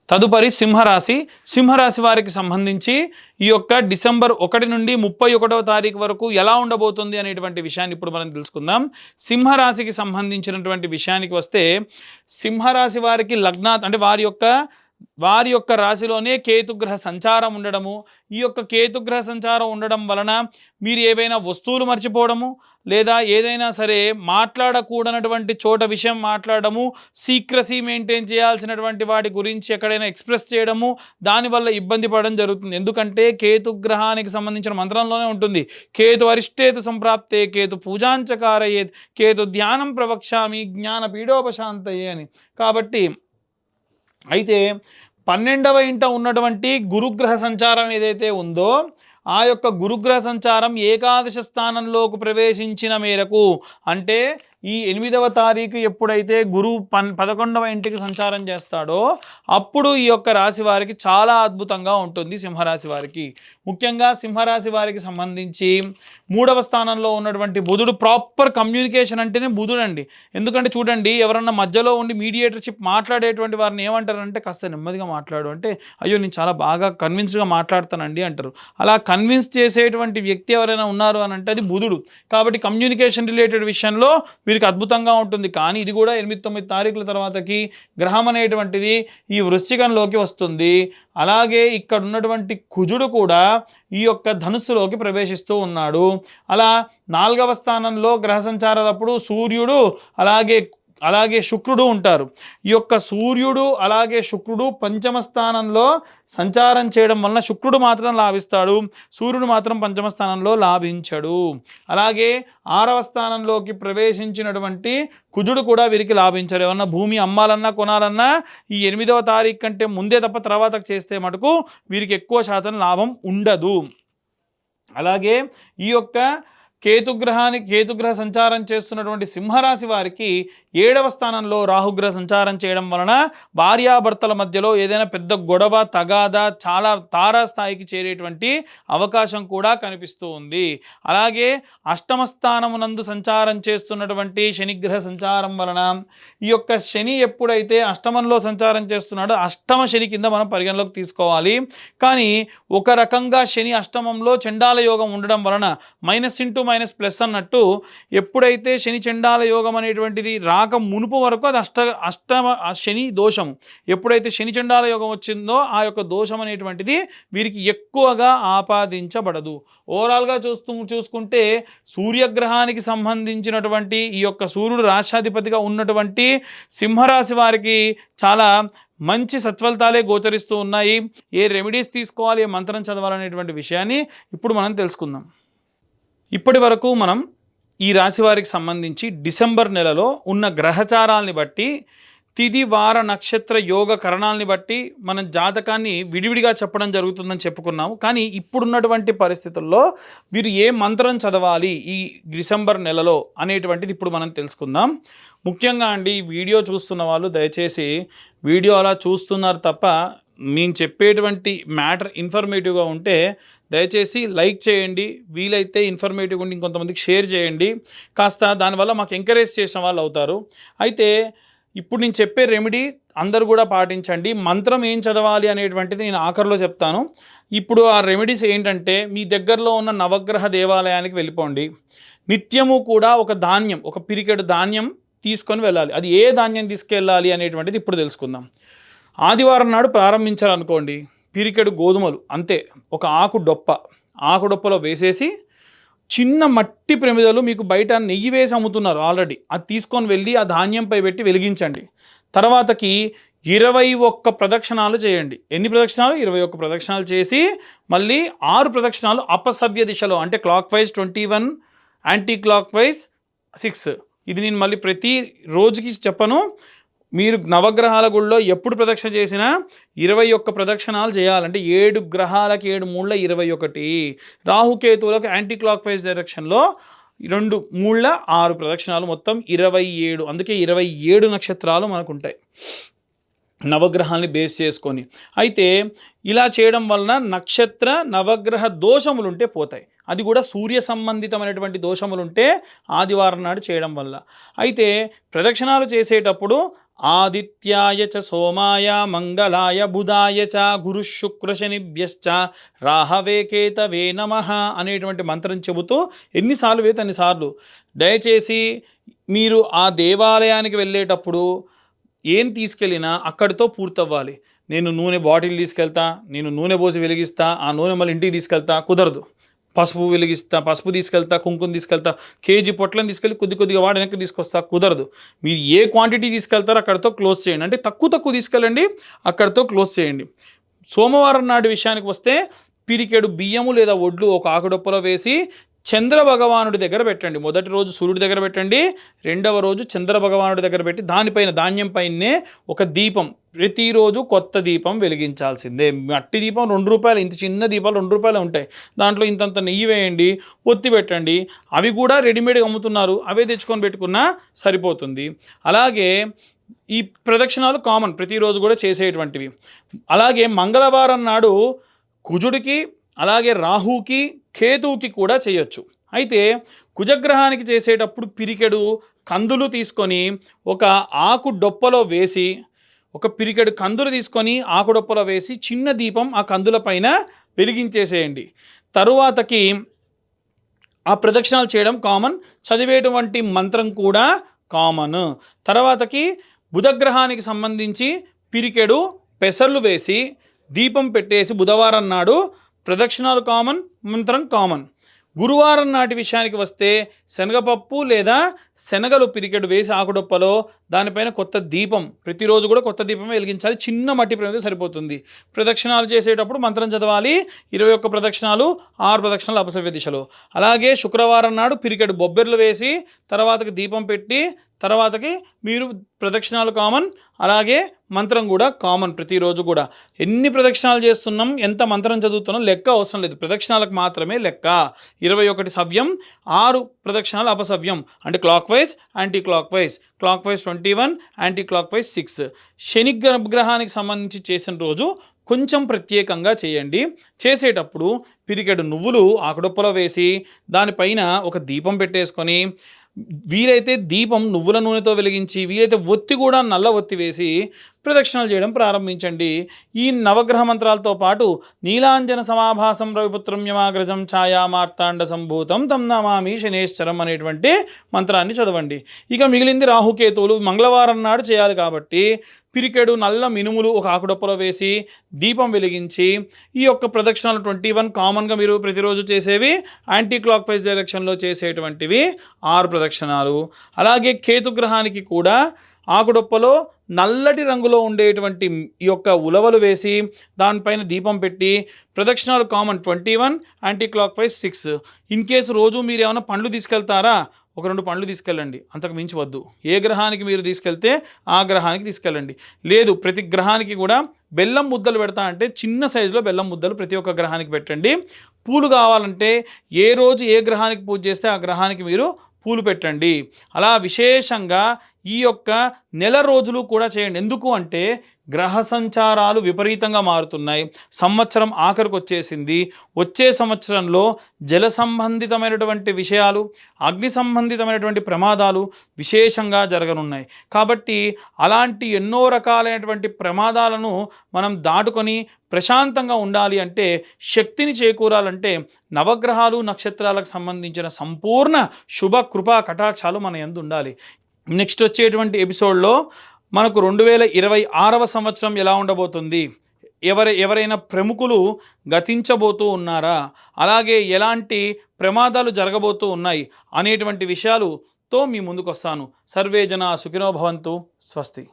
తదుపరి సింహరాశి. సింహరాశి వారికి సంబంధించి ఈ యొక్క డిసెంబర్ 1 నుండి 31వ తారీఖు వరకు ఎలా ఉండబోతుంది అనేటువంటి విషయాన్ని ఇప్పుడు మనం తెలుసుకుందాం. సింహరాశికి సంబంధించినటువంటి విషయానికి వస్తే, సింహరాశి వారికి లగ్నాత్ అంటే వారి యొక్క రాశిలోనే కేతుగ్రహ సంచారం ఉండడము. ఈ యొక్క కేతుగ్రహ సంచారం ఉండడం వలన మీరు ఏవైనా వస్తువులు మర్చిపోవడము, లేదా ఏదైనా సరే మాట్లాడకూడనటువంటి చోట విషయం మాట్లాడము, సీక్రసీ మెయింటైన్ చేయాల్సినటువంటి వాటి గురించి ఎక్కడైనా ఎక్స్ప్రెస్ చేయడము, దానివల్ల ఇబ్బంది పడడం జరుగుతుంది. ఎందుకంటే కేతుగ్రహానికి సంబంధించిన మంత్రంలోనే ఉంటుంది, కేతు అరిష్టేతు సంప్రాప్తే కేతు పూజాంచకారయేత్ కేతు ధ్యానం ప్రవక్ష్యామి జ్ఞాన పీడోపశాంతయే అని. కాబట్టి అయితే 12వ ఇంట ఉన్నటువంటి గురుగ్రహ సంచారం ఏదైతే ఉందో, ఆ యొక్క గురుగ్రహ సంచారం ఏకాదశ స్థానంలోకి ప్రవేశించిన మేరకు, అంటే ఈ 8వ తారీఖు ఎప్పుడైతే గురువు 11వ ఇంటికి సంచారం చేస్తాడో అప్పుడు ఈ యొక్క రాశి వారికి చాలా అద్భుతంగా ఉంటుంది. సింహరాశి వారికి, ముఖ్యంగా సింహరాశి వారికి సంబంధించి 3వ స్థానంలో ఉన్నటువంటి బుధుడు, ప్రాపర్ కమ్యూనికేషన్ అంటేనే బుధుడు అండి. ఎందుకంటే చూడండి, ఎవరన్నా మధ్యలో ఉండి మీడియేటర్షిప్ మాట్లాడేటువంటి వారిని ఏమంటారంటే, కాస్త నెమ్మదిగా మాట్లాడు అంటే, అయ్యో నేను చాలా బాగా కన్విన్స్డ్గా మాట్లాడతానండి అంటారు. అలా కన్విన్స్ చేసేటువంటి వ్యక్తి ఎవరైనా ఉన్నారు అని అంటే అది బుధుడు. కాబట్టి కమ్యూనికేషన్ రిలేటెడ్ విషయంలో వీరికి అద్భుతంగా ఉంటుంది. కానీ ఇది కూడా 8-9 తారీఖుల తర్వాతకి గ్రహం అనేటువంటిది ఈ వృశ్చికంలోకి వస్తుంది. అలాగే ఇక్కడ ఉన్నటువంటి కుజుడు కూడా ఈ యొక్క ధనుస్సులోకి ప్రవేశిస్తూ ఉన్నాడు. అలా 4వ స్థానంలో గ్రహ సంచారాలప్పుడు సూర్యుడు అలాగే శుక్రుడు ఉంటారు. ఈ యొక్క సూర్యుడు అలాగే శుక్రుడు 5వ స్థానంలో సంచారం చేయడం వలన శుక్రుడు మాత్రం లాభిస్తాడు, సూర్యుడు మాత్రం 5వ స్థానంలో లాభించడు. అలాగే 6వ స్థానంలోకి ప్రవేశించినటువంటి కుజుడు కూడా వీరికి లాభించరు. ఏమన్నా భూమి అమ్మాలన్నా కొనాలన్నా ఈ 8వ తారీఖు కంటే ముందే తప్ప తర్వాత చేస్తే మటుకు వీరికి ఎక్కువ శాతం లాభం ఉండదు. అలాగే ఈ యొక్క కేతుగ్రహ సంచారం చేస్తున్నటువంటి సింహరాశి వారికి 7వ స్థానంలో రాహుగ్రహ సంచారం చేయడం వలన భార్యాభర్తల మధ్యలో ఏదైనా పెద్ద గొడవ, తగాదా చాలా తారాస్థాయికి చేరేటువంటి అవకాశం కూడా కనిపిస్తూ ఉంది. అలాగే 8వ స్థానమునందు సంచారం చేస్తున్నటువంటి శనిగ్రహ సంచారం వలన, ఈ యొక్క శని ఎప్పుడైతే అష్టమంలో సంచారం చేస్తున్నాడో అష్టమ శని కింద మనం పరిగణలోకి తీసుకోవాలి. కానీ ఒక రకంగా శని అష్టమంలో చండాల యోగం ఉండడం వలన మైనస్ ఇంటూ మైనస్ ప్లస్ అన్నట్టు, ఎప్పుడైతే శని చండాల యోగం అనేటువంటిది రాక మునుపు వరకు అది అష్టమ శని దోషం. ఎప్పుడైతే శని చండాల యోగం వచ్చిందో ఆ యొక్క దోషం అనేటువంటిది వీరికి ఎక్కువగా ఆపాదించబడదు. ఓవరాల్గా చూసుకుంటే సూర్యగ్రహానికి సంబంధించినటువంటి ఈ యొక్క సూర్యుడు రాష్ట్రాధిపతిగా ఉన్నటువంటి సింహరాశి వారికి చాలా మంచి సత్ఫలితాలే గోచరిస్తూ ఉన్నాయి. ఏ రెమెడీస్ తీసుకోవాలి, ఏ మంత్రం చదవాలనేటువంటి విషయాన్ని ఇప్పుడు మనం తెలుసుకుందాం. ఇప్పటి వరకు మనం ఈ రాశి వారికి సంబంధించి డిసెంబర్ నెలలో ఉన్న గ్రహచారాలని బట్టి, తిథి వార నక్షత్ర యోగ కరణాలని బట్టి మనం జాతకాన్ని విడివిడిగా చెప్పడం జరుగుతుందని చెప్పుకున్నాము. కానీ ఇప్పుడున్నటువంటి పరిస్థితుల్లో వీరు ఏ మంత్రం చదవాలి ఈ డిసెంబర్ నెలలో అనేటువంటిది ఇప్పుడు మనం తెలుసుకుందాం. ముఖ్యంగా అండి, ఈ వీడియో చూస్తున్న వాళ్ళు దయచేసి వీడియో అలా చూస్తున్నారు తప్ప మేము చెప్పేటువంటి మ్యాటర్ ఇన్ఫర్మేటివ్గా ఉంటే దయచేసి లైక్ చేయండి, వీలైతే ఇన్ఫర్మేటివ్గా ఉండి ఇంకొంతమందికి షేర్ చేయండి. కాస్త దానివల్ల మాకు ఎంకరేజ్ చేసిన వాళ్ళు అవుతారు. అయితే ఇప్పుడు నేను చెప్పే రెమెడీ అందరూ కూడా పాటించండి. మంత్రం ఏం చదవాలి అనేటువంటిది నేను ఆఖరిలో చెప్తాను. ఇప్పుడు ఆ రెమెడీస్ ఏంటంటే, మీ దగ్గరలో ఉన్న నవగ్రహ దేవాలయానికి వెళ్ళిపోండి. నిత్యము కూడా ఒక పిరికెడు ధాన్యం తీసుకొని వెళ్ళాలి. అది ఏ ధాన్యం తీసుకెళ్ళాలి అనేటువంటిది ఇప్పుడు తెలుసుకుందాం. ఆదివారం నాడు ప్రారంభించాలనుకోండి, పిరికెడు గోధుమలు అంతే, ఒక ఆకు డొప్పలో వేసేసి, చిన్న మట్టి ప్రమిదలు మీకు బయట నెయ్యి వేసి అమ్ముతున్నారు ఆల్రెడీ, అది తీసుకొని వెళ్ళి ఆ ధాన్యంపై పెట్టి వెలిగించండి. తర్వాతకి 21 ప్రదక్షిణాలు చేయండి. ఎన్ని ప్రదక్షిణాలు? 21 ప్రదక్షిణాలు చేసి మళ్ళీ 6 ప్రదక్షిణాలు అపసవ్య దిశలో, అంటే clock wise 21, anti clock wise 6. ఇది నేను మళ్ళీ ప్రతి రోజుకి చెప్పను. మీరు నవగ్రహాల గుళ్ళో ఎప్పుడు ప్రదక్షిణ చేసినా 21 ప్రదక్షిణాలు చేయాలంటే 7 గ్రహాలకి 7 మూళ్ళ 21, రాహుకేతువులకు యాంటీ క్లాక్ వైజ్ డైరెక్షన్లో 2 మూళ్ళ 6 ప్రదక్షిణాలు, మొత్తం 27. అందుకే 27 నక్షత్రాలు మనకు ఉంటాయి. నవగ్రహాల్ని బేస్ చేసుకొని. అయితే ఇలా చేయడం వలన నక్షత్ర నవగ్రహ దోషములుంటే పోతాయి. అది కూడా సూర్య సంబంధితమైనటువంటి దోషములుంటే ఆదివారం నాడు చేయడం వల్ల. అయితే ప్రదక్షిణాలు చేసేటప్పుడు ఆదిత్యాయ చ సోమాయ మంగళాయ బుధాయ చ గురుశుక్రశనిభ్యశ్చ రాహవే కేతవే నమః అనేటువంటి మంత్రం చెబుతూ ఎన్నిసార్లు వేస్తే అన్నిసార్లు. దయచేసి మీరు ఆ దేవాలయానికి వెళ్ళేటప్పుడు ఏం తీసుకెళ్ళినా అక్కడితో పూర్తవ్వాలి. నేను నూనె బాటిల్ తీసుకెళ్తా, నేను నూనె పోసి వెలిగిస్తా, ఆ నూనె మళ్ళీ ఇంటికి తీసుకెళ్తా, కుదరదు. పసుపు తీసుకెళ్తా, కుంకుమ తీసుకెళ్తా, కేజీ పొట్లను తీసుకెళ్ళి కొద్దిగా వాడి వెనక్కి తీసుకొస్తా, కుదరదు. మీరు ఏ క్వాంటిటీ తీసుకెళ్తారో అక్కడితో క్లోజ్ చేయండి. అంటే తక్కువ తీసుకెళ్ళండి, అక్కడితో క్లోజ్ చేయండి. సోమవారం నాటి విషయానికి వస్తే పిరికెడు బియ్యము లేదా ఒడ్లు ఒక ఆకుడొప్పలో వేసి చంద్ర భగవానుడి దగ్గర పెట్టండి. మొదటి రోజు సూర్యుడి దగ్గర పెట్టండి, రెండవ రోజు చంద్ర భగవానుడి దగ్గర పెట్టి దానిపైన ధాన్యం పైనే ఒక దీపం, ప్రతిరోజు కొత్త దీపం వెలిగించాల్సిందే. మట్టి దీపం ₹2, ఇంత చిన్న దీపాలు ₹2 ఉంటాయి. దాంట్లో ఇంతంత నెయ్యి వేయండి, ఒత్తి పెట్టండి. అవి కూడా రెడీమేడ్గా అమ్ముతున్నారు, అవే తెచ్చుకొని పెట్టుకున్నా సరిపోతుంది. అలాగే ఈ ప్రదక్షిణాలు కామన్, ప్రతిరోజు కూడా చేసేటువంటివి. అలాగే మంగళవారం నాడు కుజుడికి, అలాగే రాహుకి, కేతువుకి కూడా చేయొచ్చు. అయితే కుజగ్రహానికి చేసేటప్పుడు పిరికెడు కందులు తీసుకొని ఒక ఆకు డొప్పలో వేసి, ఒక పిరికెడు కందులు తీసుకొని ఆకు డొప్పలో వేసి చిన్న దీపం ఆ కందుల పైన వెలిగించేసేయండి. తరువాతకి ఆ ప్రదక్షిణాలు చేయడం కామన్, చదివేటువంటి మంత్రం కూడా కామన్. తర్వాతకి బుధగ్రహానికి సంబంధించి పిరికెడు పెసర్లు వేసి దీపం పెట్టేసి బుధవారం నాడు ప్రదక్షిణాలు కామన్, మంత్రం కామన్. గురువారం నాటి విషయానికి వస్తే శనగపప్పు లేదా శనగలు పిరికెడు వేసి ఆకుడొప్పలో దానిపైన కొత్త దీపం, ప్రతిరోజు కూడా కొత్త దీపం వెలిగించాలి. చిన్న మట్టి ప్రమిద సరిపోతుంది. ప్రదక్షిణాలు చేసేటప్పుడు మంత్రం చదవాలి. 21 ప్రదక్షిణాలు, 6 ప్రదక్షిణాలు అపసవ్య దిశలో. అలాగే శుక్రవారం నాడు పిరికెడు బొబ్బెర్లు వేసి తర్వాతకి దీపం పెట్టి తర్వాతకి మీరు ప్రదక్షిణాలు కామన్, అలాగే మంత్రం కూడా కామన్. ప్రతిరోజు కూడా ఎన్ని ప్రదక్షిణాలు చేస్తున్నాం, ఎంత మంత్రం చదువుతున్నాం లెక్క అవసరం లేదు, ప్రదక్షిణాలకు మాత్రమే లెక్క. 21 సవ్యం, 6 ప్రదక్షిణాలు అపసవ్యం. అంటే clock wise, anti clock wise. Clock wise 21, anti clock wise 6. శని గ్రహానికి సంబంధించి చేసిన రోజు కొంచెం ప్రత్యేకంగా చేయండి. చేసేటప్పుడు పిరికెడు నువ్వులు ఆకుడొప్పలో వేసి దానిపైన ఒక దీపం పెట్టేసుకొని, వీలైతే దీపం నువ్వుల నూనెతో వెలిగించి, వీలైతే ఒత్తి కూడా నల్ల ఒత్తి వేసి ప్రదక్షిణాలు చేయడం ప్రారంభించండి. ఈ నవగ్రహ మంత్రాలతో పాటు నీలాంజన సమాభాసం రవిపుత్రం యమాగ్రజం ఛాయా మార్తాండ సంభూతం తం నమామి శనేశ్వరం అనేటువంటి మంత్రాన్ని చదవండి. ఇక మిగిలింది రాహుకేతువులు మంగళవారం నాడు చేయాలి కాబట్టి పిరికెడు నల్ల మినుములు ఒక ఆకుడొప్పలో వేసి దీపం వెలిగించి ఈ యొక్క ప్రదక్షిణాలు 21 కామన్గా మీరు ప్రతిరోజు చేసేవి, యాంటీ క్లాక్ వైజ్ డైరెక్షన్లో చేసేటువంటివి 6 ప్రదక్షిణాలు. అలాగే కేతుగ్రహానికి కూడా ఆకుడొప్పలో నల్లటి రంగులో ఉండేటువంటి ఈ యొక్క ఉలవలు వేసి దానిపైన దీపం పెట్టి ప్రదక్షిణాలు common 21, anti clock wise 6. In case రోజు మీరు ఏమైనా పండ్లు తీసుకెళ్తారా, ఒక 2 పండ్లు తీసుకెళ్ళండి, అంతకు మించి వద్దు. ఏ గ్రహానికి మీరు తీసుకెళ్తే ఆ గ్రహానికి తీసుకెళ్ళండి. లేదు ప్రతి గ్రహానికి కూడా బెల్లం ముద్దలు పెడతా అంటే చిన్న సైజులో బెల్లం ముద్దలు ప్రతి ఒక్క గ్రహానికి పెట్టండి. పూలు కావాలంటే ఏ రోజు ఏ గ్రహానికి పూజ చేస్తే ఆ గ్రహానికి మీరు పూలు పెట్టండి. అలా విశేషంగా ఈ యొక్క నెల రోజులు కూడా చేయండి. ఎందుకు అంటే గ్రహ సంచారాలు విపరీతంగా మారుతున్నాయి. సంవత్సరం ఆఖరికి వచ్చేసింది. వచ్చే సంవత్సరంలో జల సంబంధితమైనటువంటి విషయాలు, అగ్ని సంబంధితమైనటువంటి ప్రమాదాలు విశేషంగా జరగనున్నాయి. కాబట్టి అలాంటి ఎన్నో రకాలైనటువంటి ప్రమాదాలను మనం దాటుకొని ప్రశాంతంగా ఉండాలి అంటే, శక్తిని చేకూరాలంటే నవగ్రహాలు నక్షత్రాలకు సంబంధించిన సంపూర్ణ శుభ కృపా కటాక్షాలు మన యందు ఉండాలి. నెక్స్ట్ వచ్చేటువంటి ఎపిసోడ్లో మనకు 2026వ సంవత్సరం ఎలా ఉండబోతుంది, ఎవరైనా ప్రముఖులు గతించబోతూ ఉన్నారా, అలాగే ఎలాంటి ప్రమాదాలు జరగబోతూ ఉన్నాయి అనేటువంటి విషయాలతో మీ ముందుకు వస్తాను. సర్వే జనా సుఖినో భవంతు. స్వస్తి.